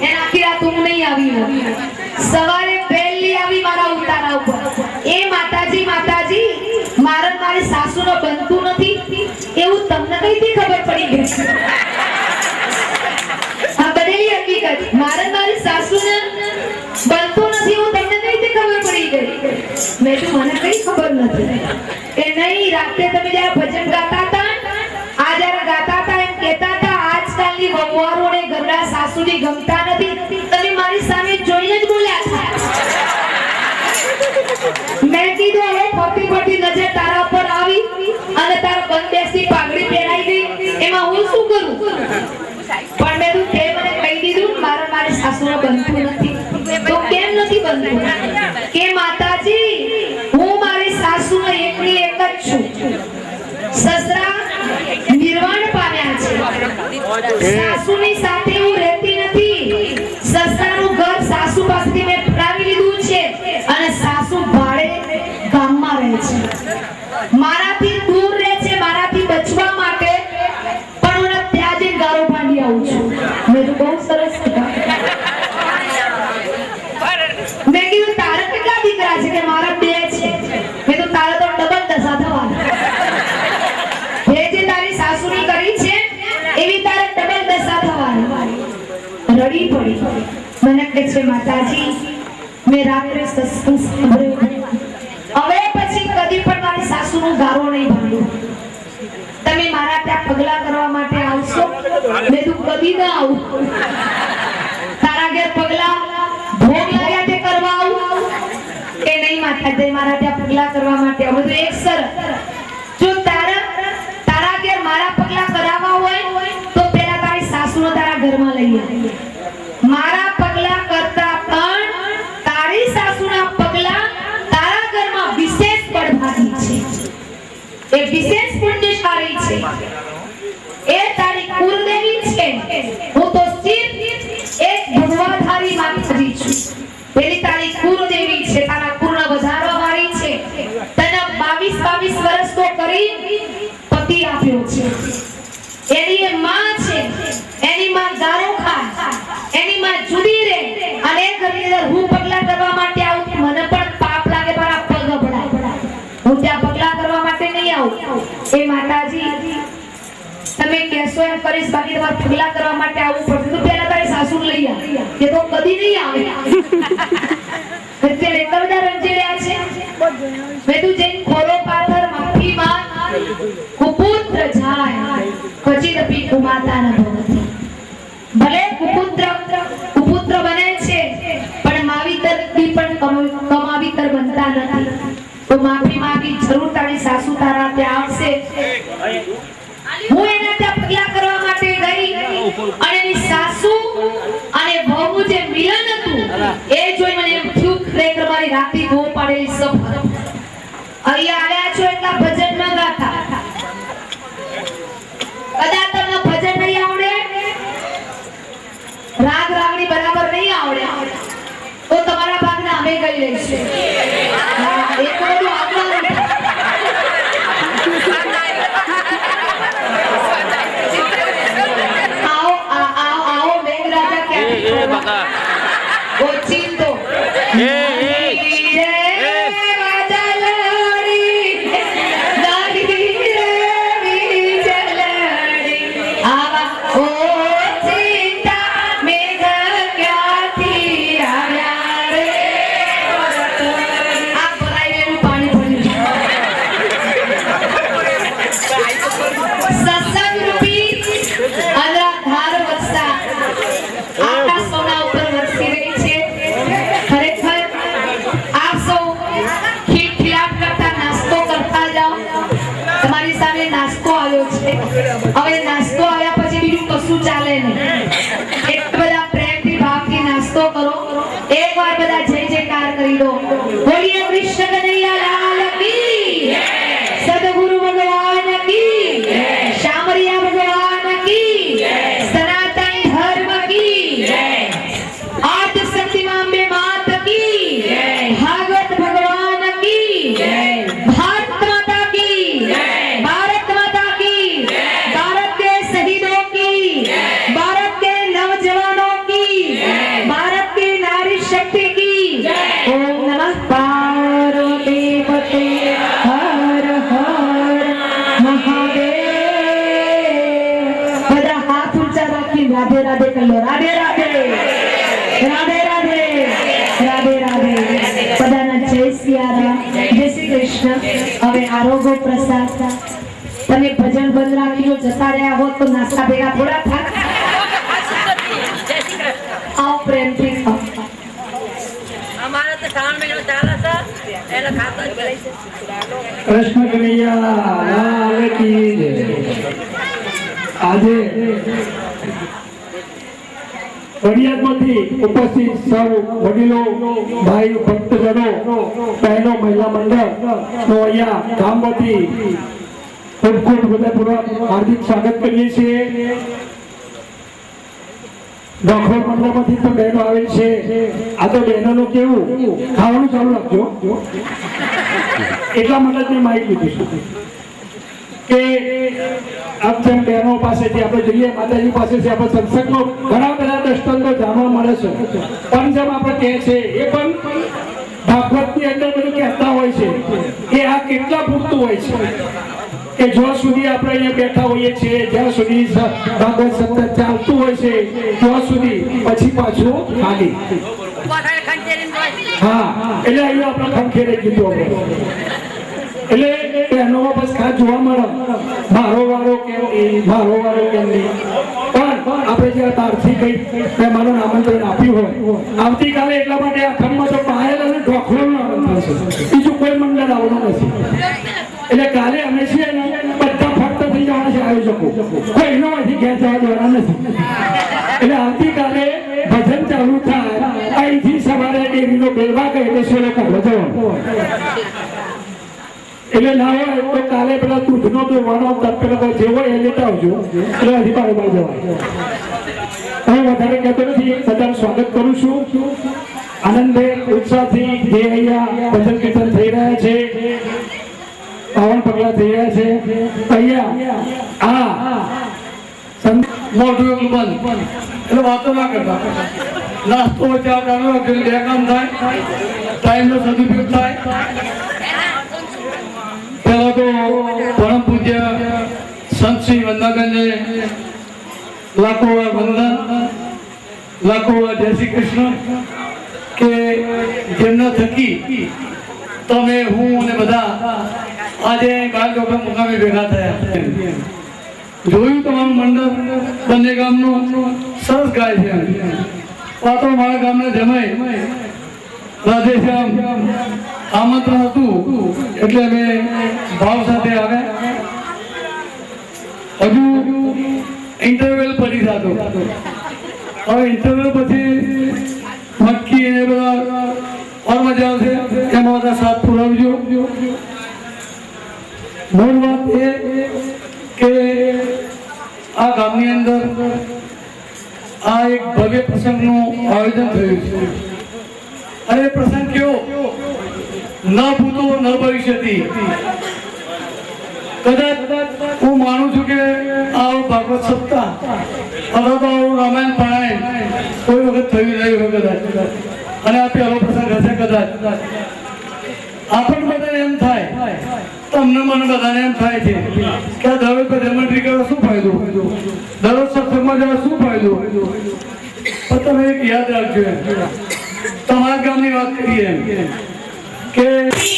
એના આખી રાત ઊંઘ નહીં આવી. સવારે પહેલી આવી મારા ઉતારા ઉપર. એ માતાજી મારા મારી સાસુનો બનતું નથી એવું તમને કઈથી ખબર પડી ગઈ? આ બનેલી હકીકત. મારી સાસુને બનતું નથી એવું તમને કઈથી ખબર પડી ગઈ? મેં તો મને કઈ ખબર નથી. કે નહીં, રાતે તમે જ્યારે ભજન ગાતા હતા, આ જ્યારે ગાતા હતા એમ કહેતા હતા આજકાલની વહુવારોને ઘરના સાસુની ગમતા નથી. તમે મારી સામે જોઈને જ બોલ્યા હતા. મેં કીધું હવે ખોટી નજર તારા પર આવી અને તારા બંદેશની પાઘડી પહેરાઈ ગઈ, એમાં હું શું કરું? પણ મેં તું તે મને કહી દીધું મારી સાસુને બનતું નથી. તો કેમ નથી બનતું? કે માતાજી હું મારી સાસુનો એકની એક જ છું. સસરા નિર્વાણ પામ્યા છે. સાસુની સાથે હું રહેતી નથી. સસરાનું ઘર સાસુ પાસેથી મેં પડાવી લીધું છે અને સાસુ ભાડે ગામમાં રહે છે. મારાથી દૂર રહે છે, મારાથી બચવા માટે. પણ હું ત્યાં જઈને ગારો ભાંડી આવું છું. મેં તો બહુ સરસ કીધું. મેં કીધું તારા કેટલા દીકરા છે? કે મારા 2 છે. મેં તો તારા તો ડબલ દશા થવાના. જે તારી સાસુની કરી છે એવી તારે ડબલ દશા થવાની. રડી પડી. મને કહે છે માતાજી મેં રાત્રે સત્સંગ સાંભળ્યો, હવે પછી કદી પણ મારી સાસુનું ગારો નહીં ભાંડું. તમે મારા ત્યાં પગલા કરવા માટે આવશો? મેં તું કદી ના આવું. તારા ઘેર પગલા ભોગ લાગ્યા તે કરવા આવું? કે નહીં માતાજી મારા ત્યાં પગલા કરવા માટે આવું. તો એક શરત, જો તારા ઘેર મારા પગલા કરાવવા હોય તો પહેલા તારી સાસુને તારા ઘરમાં લઈ આવ. મારા પગલા કરતા પણ તારી સાસુના પગલા તારા ઘરમાં વિશેષ પડભાગી છે. એ વિશેષ પુણ્યશાળી છે. એ તારી કુળદેવી છે. હું તો સિર્ફ એક ભગવાધારી માતાજી છું. પેલી તારી કુળદેવી છે, તારા કુળને વધારવા વાળી છે. તને 22 વર્ષ તો કરી પતિ આપ્યો છે. એની એ માં છે. એની માં ગારો ખાય, એની માં જુદી રહે અને ઘરની અંદર હું પગલા કરવા માટે આવું. મને પણ પાપ લાગે, મારા પગ અબડાય. હું ત્યાં પગલા કરવા માટે નહીં આવું. એ માતાજી તમે કહેશો એમ કરીશ, બાકી તમારે પગલા કરવા માટે આવવું પડશે. તો પહેલા તારી સાસુને લઈ આવ. કે તો કદી નહીં આવે. અત્યારે એટલા બધા રંજેડ્યા છે. મેં તું જઈને ખોલો પાથર માફી માંગ, કુપુત્ર જાય પછી તપી કુમાતા ન ભવતી. ભલે કુપુત્ર બને છે પણ માવીતર થી પણ કમાવીતર બનતા નથી. તો માફી માંગી જરૂર તારી સાસુ તારા ત્યાં આવશે. હું એના ત્યાં પગલા કરવા માટે ગઈ અને એની સાસુ અને વહુ જે મિલન હતું એ જોઈ મને એમ થયું ખરેખર મારી રાતી બહુ પાડેલી સફર. અહીંયા આવ્યા છો એટલા ભજન ન ગાતા. કદાચ તમને ભજન નહીં આવડે, રાગ રાગણી બરાબર નહીં આવડે, તો તમારા ભાગના અમે ગઈ લઈશું. એક બધું આગળ આવો મેઘરાજા ક્યાં ઓચિંતો હવે નાસ્તો આવ્યા પછી બીજું કશું ચાલે નહીં. એક બધા પ્રેમથી ભાવથી નાસ્તો કરો. એકવાર બધા જય જયકાર કરી દો. બોલીએ કૃષ્ણ કનૈયા લાલ કી જય, સદગુરુ ભગવાન કી જય, શામળિયા ભગવાન કી જય, સનાતન ધર્મ કી જય, આદ્ય શક્તિ માં બે માત કી જય, ભાગવત ભગવાન કી કરી લો. રાધે રાધે રાધે રાધે રાધે રાધે. બધાના જય સિયારામ, જય શ્રી કૃષ્ણ. હવે આરોગ્ય પ્રસાદ તમે ભજન બંધ રાખીને જતા રહ્યા હોત તો નાસ્તા ભેગા થોડા થાક. આવો પ્રેમથી ખાઓ. અમારે તો શ્રાવણ મહિનો ચાલે છે એટલે ખાતા જ ભરાય છે. કૃષ્ણ કનૈયા લાલ કી જય. આજે ફરિયાદમાંથી ઉપસ્થિત સૌ વડીલો, ભાઈ, ભક્તજનો, બહેનો, મહિલા મંડળ નો અહીંયા ગામ વતી ખૂબ ખૂબ હૃદયપૂર્વક હાર્દિક સ્વાગત કરીએ છીએ. ડોક્ટર મંડળમાંથી તો બહેનો આવેલ છે. આ તો બહેનોનું કેવું ખાવાનું ચાલુ રાખજો, એટલા માટે જ મેં માહિતી લીધી કે આપ જેમ બહેનો પાસેથી આપણે જોઈએ, માતાજી પાસેથી આપણે સત્સંગનો ઘણા બધા દ્રષ્ટાંતો જાણવા મળે છે. પણ જેમ આપણે કહે છે એ પણ ભાગવતની અંદર બધું કહેતા હોય છે કે આ કેટલા પૂરતું હોય છે કે જ્યાં સુધી આપણે અહીંયા બેઠા હોઈએ છીએ, જ્યાં સુધી ભાગવત સત્સંગ ચાલતું હોય છે ત્યાં સુધી, પછી પાછું ખાલી. હા, એટલે અહીંયા આપણે ખંખેરે કીધું. એટલે બહેનોમાં બસ ખાસ જોવા મળે મારો વારો કેમ નહીં. પણ આપણે જે તારથી કઈ મહેમાનોને આમંત્રણ આપ્યું હોય, આવતીકાલે એટલા માટે આ ખંડમાં તો પાયલ અને ઢોકળોનું આમંત્રણ છે, બીજું કોઈ મંડળ આવવાનું નથી. એટલે કાલે અમે છીએ ને બધા ફક્ત થઈ જવાના છે આયોજકો, કોઈનો અહીંથી ઘેર જવા દેવાના નથી. એટલે આવતીકાલે ભજન ચાલુ થાય, અહીંથી સવારે ડેરીનો બેલ વાગે એટલે સોલો કાઢવા જવાનું. એટલે ના હોય તો કાલે પેલા દૂધનો દોવાનો પેલા જે હોય એ લેતા આવજો, એટલે હજી પાડવા જવાય. હું વધારે કહેતો નથી, બધાનું સ્વાગત કરું છું. આનંદભેર ઉત્સાહથી જે અહીંયા ભજન કીર્તન થઈ રહ્યા છે, પાવન પગલા થઈ રહ્યા છે અહીંયા મોટું એકલું બંધ એટલે વાતો ના કરતા. નાસ્તો ચા ચાલુ બે કામ થાય, ટાઈમનો સદુપયોગ થાય. પહેલા તો પરમ પૂજ્ય સંત શ્રી વંદાબેનને લાખો વાર વંદન, લાખો વાર જય શ્રી કૃષ્ણ કે જેમના થકી તમે, હું અને બધા આજે બાર લોકો મુકામે ભેગા થયા. જોયું તમારું મંડળ બંને ગામનું સરસ ગાય છે. પાત્રો મારા ગામને જમાય રાધેશ્યામ આમંત્રણ હતું એટલે અમે ભાવ સાથે આવ્યા. હજુ ઇન્ટરવેલ પડી જતો. હવે ઇન્ટરવેલ પછી મટકી એ બધા ઓર મજા આવશે, એમાં બધા સાથ પુરાવજો. મૂળ વાત એ કે આ ગામની અંદર આ એક ભવ્ય પ્રસંગનું આયોજન થયું છે. અને પ્રસંગ કેવો, ન ભૂતો ન ભવિષ્યથી. કદાચ હું માનું છું કે આવો ભાગવત સપ્તાહ અથવા તો આવું રામાયણ પારાયણ કોઈ વખત થયું નહીં હોય કદાચ, અને આ પહેલો પ્રસંગ હશે કદાચ. આપણને બધાને એમ થાય, તમને મને બધાને એમ થાય છે કે આ દરરોજ ભજનમંડળી કરવા શું ફાયદો, દરરોજ સત્સંગમાં જવા શું ફાયદો. પણ તમે એક યાદ રાખજો, તમારા ગામની વાત કરીએ એમ કે હરિ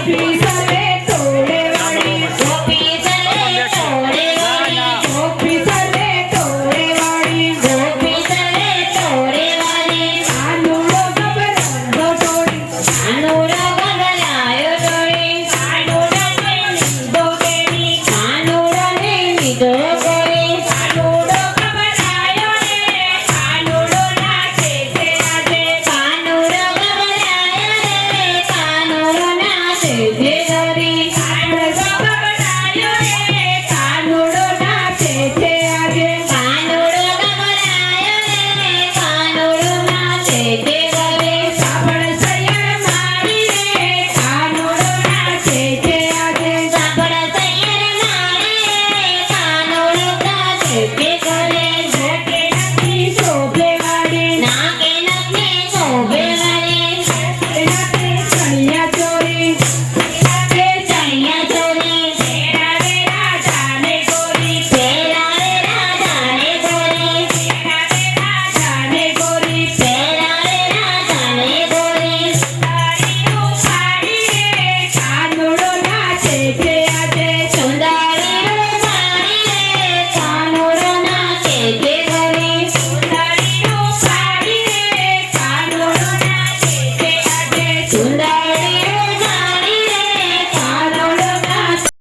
Happy